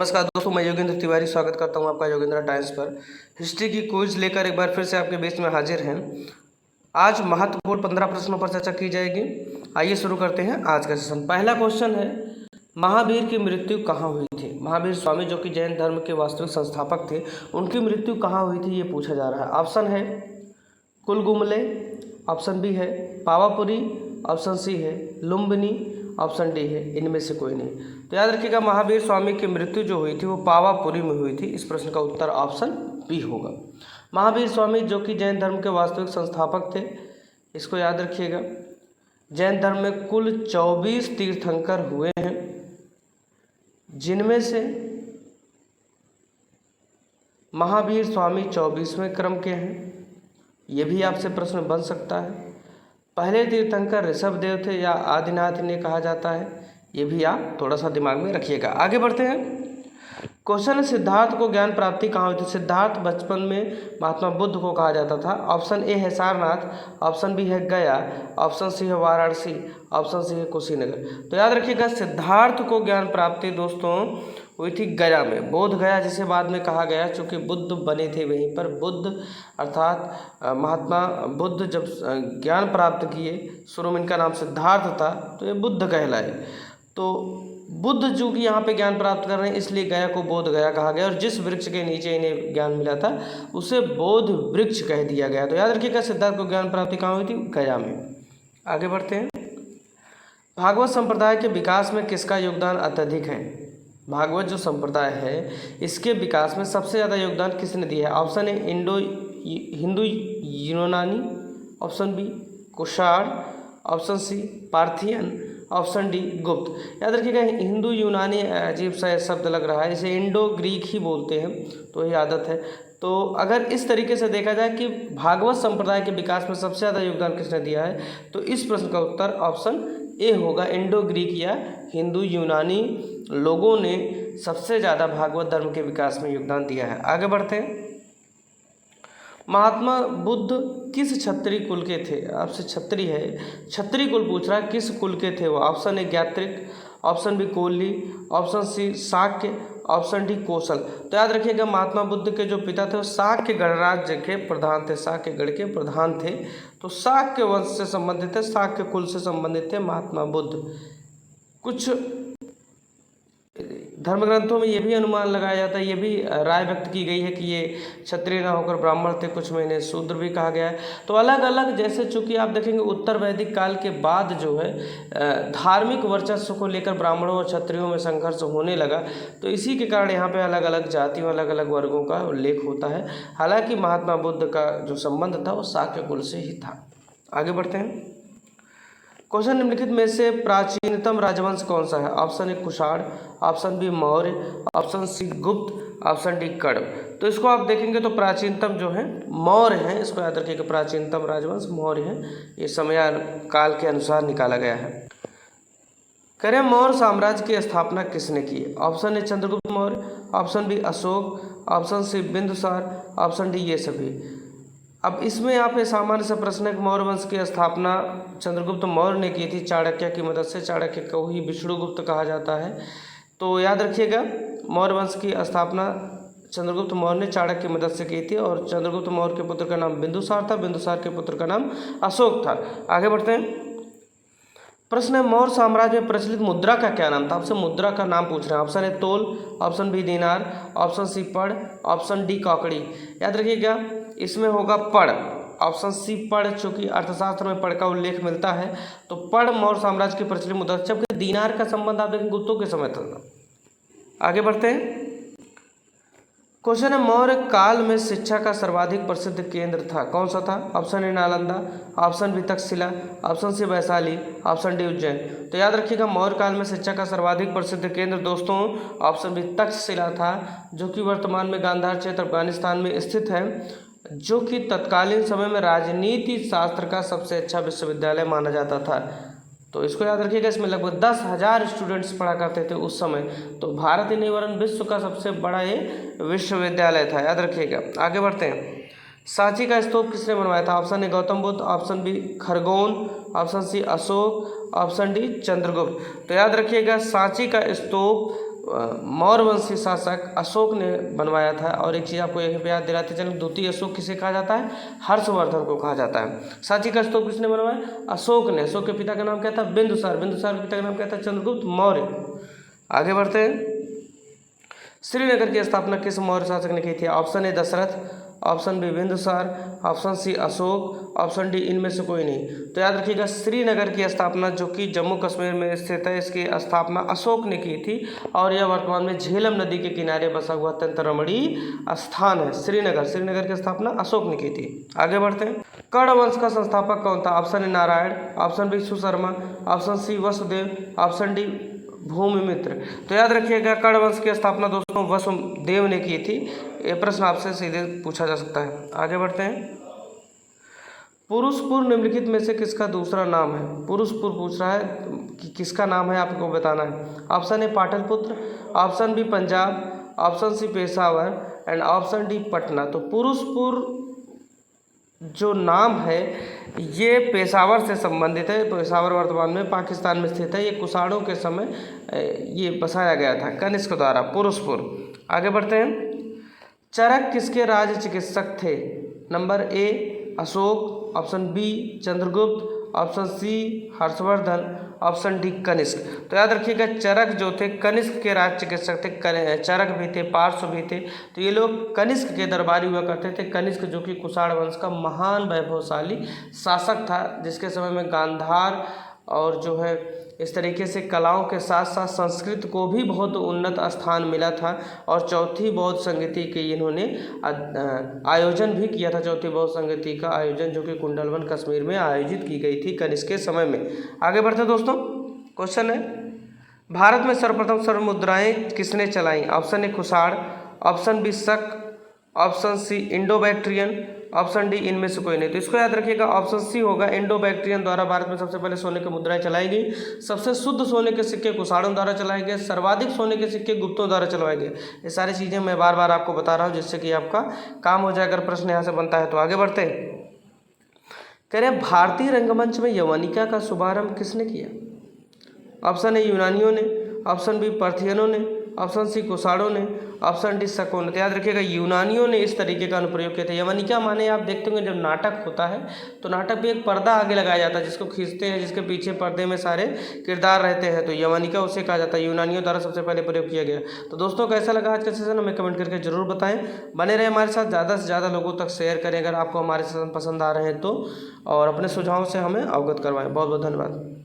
नमस्कार दोस्तों, मैं योगेंद्र तिवारी स्वागत करता हूं आपका योगेंद्र टाइम्स पर। हिस्ट्री की क्विज लेकर एक बार फिर से आपके बीच में हाजिर हैं। आज महत्वपूर्ण 15 प्रश्नों पर चर्चा की जाएगी। आइए शुरू करते हैं आज का सेशन। पहला क्वेश्चन है, महावीर की मृत्यु कहाँ हुई थी? महावीर स्वामी जो कि जैन धर्म के वास्तविक संस्थापक थे, उनकी मृत्यु कहाँ हुई थी ये पूछा जा रहा है। ऑप्शन है कुलगुमले, ऑप्शन बी है पावापुरी, ऑप्शन सी है लुम्बिनी, ऑप्शन डी है इनमें से कोई नहीं। तो याद रखिएगा, महावीर स्वामी की मृत्यु जो हुई थी वो पावापुरी में हुई थी। इस प्रश्न का उत्तर ऑप्शन बी होगा। महावीर स्वामी जो कि जैन धर्म के वास्तविक संस्थापक थे, इसको याद रखिएगा। जैन धर्म में कुल 24 तीर्थंकर हुए हैं, जिनमें से महावीर स्वामी 24वें क्रम के हैं। ये भी आपसे प्रश्न बन सकता है। पहले तीर्थंकर ऋषभ देव थे या आदिनाथ इन्हें कहा जाता है, ये भी आप थोड़ा सा दिमाग में रखिएगा। आगे बढ़ते हैं। क्वेश्चन है, सिद्धार्थ को ज्ञान प्राप्ति कहाँ हुई थी? सिद्धार्थ बचपन में महात्मा बुद्ध को कहा जाता था। ऑप्शन ए है सारनाथ, ऑप्शन बी है गया, ऑप्शन सी है वाराणसी, ऑप्शन सी है कुशीनगर। तो याद रखिएगा, सिद्धार्थ को ज्ञान प्राप्ति दोस्तों हुई थी गया में, बोध गया जिसे बाद में कहा गया, चूँकि बुद्ध बने थे वहीं पर। बुद्ध अर्थात महात्मा बुद्ध जब ज्ञान प्राप्त किए, शुरू में इनका नाम सिद्धार्थ था, तो ये बुद्ध कहलाए। तो बुद्ध जो कि यहाँ पे ज्ञान प्राप्त कर रहे हैं, इसलिए गया को बोध गया कहा गया, और जिस वृक्ष के नीचे इन्हें ज्ञान मिला था उसे बोध वृक्ष कह दिया गया। तो याद रखिएगा, सिद्धार्थ को ज्ञान प्राप्ति कहाँ हुई थी? गया में। आगे बढ़ते हैं। भागवत संप्रदाय के विकास में किसका योगदान अत्यधिक है? भागवत जो संप्रदाय है, इसके विकास में सबसे ज़्यादा योगदान किसने दिया है? ऑप्शन ए हिंदू यूनानी, option B Kushan, option C Parthian, option D Gupta. याद रखिएगा, हिंदू यूनानी अजीब सा शब्द लग रहा है, इसे इंडो ग्रीक ही बोलते हैं, तो ये आदत है। तो अगर इस तरीके से देखा जाए कि भागवत संप्रदाय के विकास में सबसे ज़्यादा योगदान किसने दिया है, तो इस प्रश्न का उत्तर ऑप्शन ए होगा। इंडो ग्रीक या हिंदू यूनानी लोगों ने सबसे ज़्यादा भागवत धर्म के विकास में योगदान दिया है। आगे बढ़ते हैं। महात्मा बुद्ध किस क्षत्रिय कुल के थे? आपसे क्षत्रिय है, क्षत्रिय कुल पूछ रहा है, किस कुल के थे वो? Option A Jnatrik, option B Koli, option C Shakya, option D Kaushal. तो याद रखिएगा, महात्मा बुद्ध के जो पिता थे वो शाक्य गणराज्य के प्रधान थे, शाक्य गढ़ के प्रधान थे। तो शाक्य वंश से संबंधित थे, शाक्य कुल से संबंधित थे महात्मा बुद्ध। कुछ धर्म ग्रंथों में ये भी अनुमान लगाया जाता है, ये भी राय व्यक्त की गई है कि ये क्षत्रिय न होकर ब्राह्मण थे, कुछ में इन्हें शूद्र भी कहा गया है। तो अलग अलग, जैसे चूंकि आप देखेंगे उत्तर वैदिक काल के बाद जो है धार्मिक वर्चस्व को लेकर ब्राह्मणों और क्षत्रियों में संघर्ष होने लगा, तो इसी के कारण यहाँ पे अलग अलग जातियों, अलग अलग वर्गों का उल्लेख होता है। हालांकि महात्मा बुद्ध का जो संबंध था वो शाक्य कुल से ही था। आगे बढ़ते हैं। क्वेश्चन, निम्नलिखित में से प्राचीनतम राजवंश कौन सा है? Option A Kushan, option B Maurya, option C Gupta, option D Kanva. तो इसको आप देखेंगे तो प्राचीनतम जो है मौर्य है, इसको याद रखिएगा, प्राचीनतम राजवंश मौर्य है। ये समय काल के अनुसार निकाला गया है। करें, मौर्य साम्राज्य की स्थापना किसने की? Option A Chandragupta Maurya, option B Ashoka, option C Bindusara, option D ये सभी। अब इसमें यहाँ पे सामान्य सा प्रश्न है कि मौर्य वंश की स्थापना चंद्रगुप्त मौर्य ने की थी चाणक्य की मदद से। चाणक्य को ही विष्णुगुप्त कहा जाता है। तो याद रखिएगा, मौर्य वंश की स्थापना चंद्रगुप्त मौर्य ने चाणक्य की मदद से की थी, और चंद्रगुप्त मौर्य के पुत्र का नाम बिंदुसार था, बिंदुसार के पुत्र का नाम अशोक था। आगे बढ़ते हैं। प्रश्न है, मौर्य साम्राज्य में प्रचलित मुद्रा का क्या नाम था? आपसे मुद्रा का नाम पूछ रहे हैं। ऑप्शन ए तोल, ऑप्शन बी दीनार, ऑप्शन सी पड़, ऑप्शन डी कौकड़ी। याद रखिएगा, इसमें होगा पड़, ऑप्शन सी पड़, चूंकि अर्थशास्त्र में पड़ का उल्लेख मिलता है, तो पड़ मौर्य साम्राज्य की प्रचलित मुद्रा। जबकि दीनार का संबंध आप देखेंगे गुप्तों के समय था। आगे बढ़ते हैं। क्वेश्चन है, मौर्य काल में शिक्षा का सर्वाधिक प्रसिद्ध केंद्र था, कौन सा था? Option A Nalanda, option B Takshashila, option C Vaishali, option D Ujjain. तो याद रखिएगा, मौर्य काल में शिक्षा का सर्वाधिक प्रसिद्ध केंद्र दोस्तों ऑप्शन बी तक्षशिला था, जो कि वर्तमान में गांधार क्षेत्र अफगानिस्तान में स्थित है, जो कि तत्कालीन समय में राजनीति शास्त्र का सबसे अच्छा विश्वविद्यालय माना जाता था। तो इसको याद रखिएगा, इसमें लगभग 10,000 स्टूडेंट्स पढ़ा करते थे उस समय। तो भारत ही नहीं वरन विश्व का सबसे बड़ा ये विश्वविद्यालय था, याद रखिएगा। आगे बढ़ते हैं। सांची का स्तूप किसने बनवाया था? Option A Gautam Buddha, option B Khargone, option C Ashoka, option D Chandragupta. तो याद रखिएगा, सांची का स्तूप मौर्य वंशी शासक अशोक ने बनवाया था। और एक चीज़ आपको यहीं पे याद दिलाते चलें, द्वितीय अशोक किसे कहा जाता है? हर्षवर्धन को कहा जाता है। सांची का स्तूप किसने बनवाया? अशोक ने। अशोक के पिता का नाम क्या था? बिंदुसार। बिंदुसार के पिता का नाम क्या था? चंद्रगुप्त मौर्य। आगे बढ़ते हैं। श्रीनगर की स्थापना किस मौर्य शासक ने की थी? Option A Dasharatha, option B Bindusara, option C Ashoka, option D इनमें से कोई नहीं। तो याद रखिएगा, श्रीनगर की स्थापना जो कि जम्मू कश्मीर में स्थित है, इसकी स्थापना अशोक ने की थी और यह वर्तमान में झेलम नदी के किनारे बसा हुआ अत्यंत रमणीय स्थान है। श्रीनगर की स्थापना अशोक ने की थी। आगे बढ़ते हैं। कर्ण वंश का संस्थापक कौन था? Option A Narayan, option B Susharma, option C Vasudeva, option D Bhumimitra. तो याद रखिएगा, कर्ण वंश की स्थापना दोस्तों वसुदेव ने की थी। ये प्रश्न आपसे सीधे पूछा जा सकता है। आगे बढ़ते हैं। पुरुषपुर निम्नलिखित में से किसका दूसरा नाम है? पुरुषपुर पूछ रहा है कि किसका नाम है, आपको बताना है। Option A Pataliputra, option B Punjab, option C Peshawar and option D Patna. तो पुरुषपुर जो नाम है ये पेशावर से संबंधित है। पेशावर वर्तमान में पाकिस्तान में स्थित है। ये कुषाणों के समय ये बसाया गया था कनिष्क द्वारा, पुरुषपुर। आगे बढ़ते हैं। चरक किसके राज्य चिकित्सक थे? Number A Ashoka, option B Chandragupta, option C Harshavardhana, option D Kanishka. तो याद रखिएगा, चरक जो थे कनिष्क के राज्य चिकित्सक थे। चरक भी थे, पार्श्व भी थे। तो ये लोग कनिष्क के दरबारी हुआ करते थे। कनिष्क जो कि कुषाण वंश का महान वैभवशाली शासक था, जिसके समय में गांधार और जो है इस तरीके से कलाओं के साथ साथ संस्कृत को भी बहुत उन्नत स्थान मिला था। और चौथी बौद्ध संगति के इन्होंने आयोजन भी किया था। चौथी बौद्ध संगति का आयोजन जो कि कुंडलवन कश्मीर में आयोजित की गई थी कनिष्क के समय में। आगे बढ़ते दोस्तों। क्वेश्चन है, भारत में सर्वप्रथम स्वर्ण मुद्राएं किसने चलाई? Option A Kushan, option B Shak, option C Indo Bactrian, option D इनमें से कोई नहीं। तो इसको याद रखिएगा, ऑप्शन सी होगा, इंडो बैक्ट्रियन द्वारा भारत में सबसे पहले सोने की मुद्राएं चलाई गई। सबसे शुद्ध सोने के सिक्के कुषाणों द्वारा चलाए गए। सर्वाधिक सोने के सिक्के गुप्तों द्वारा चलवाए गए। ये सारी चीज़ें मैं बार बार आपको बता रहा हूँ जिससे कि आपका काम हो जाए अगर प्रश्न यहाँ से बनता है तो। आगे बढ़ते हैं। कह रहे हैं, भारतीय रंगमंच में यवनिका का शुभारंभ किसने किया? ऑप्शन ए यूनानियों ने, ऑप्शन बी पार्थियनों ने, ऑप्शन सी कुषाणों ने, ऑप्शन डी शकों ने। तो याद रखिएगा, यूनानियों ने इस तरीके का अनुप्रयोग किया था। यवनिका माने आप देखते होंगे जब नाटक होता है तो नाटक पे एक पर्दा आगे लगाया जाता है जिसको खींचते हैं, जिसके पीछे पर्दे में सारे किरदार रहते हैं। तो यवनिका उसे कहा जाता है, यूनानियों द्वारा सबसे पहले प्रयोग किया गया। तो दोस्तों कैसा लगा आज का सेशन हमें कमेंट करके जरूर बताएं। बने रहे हमारे साथ, ज़्यादा से ज़्यादा लोगों तक शेयर करें अगर आपको हमारे सेशन पसंद आ रहे हैं तो, और अपने सुझावों से हमें अवगत करवाएं। बहुत बहुत धन्यवाद।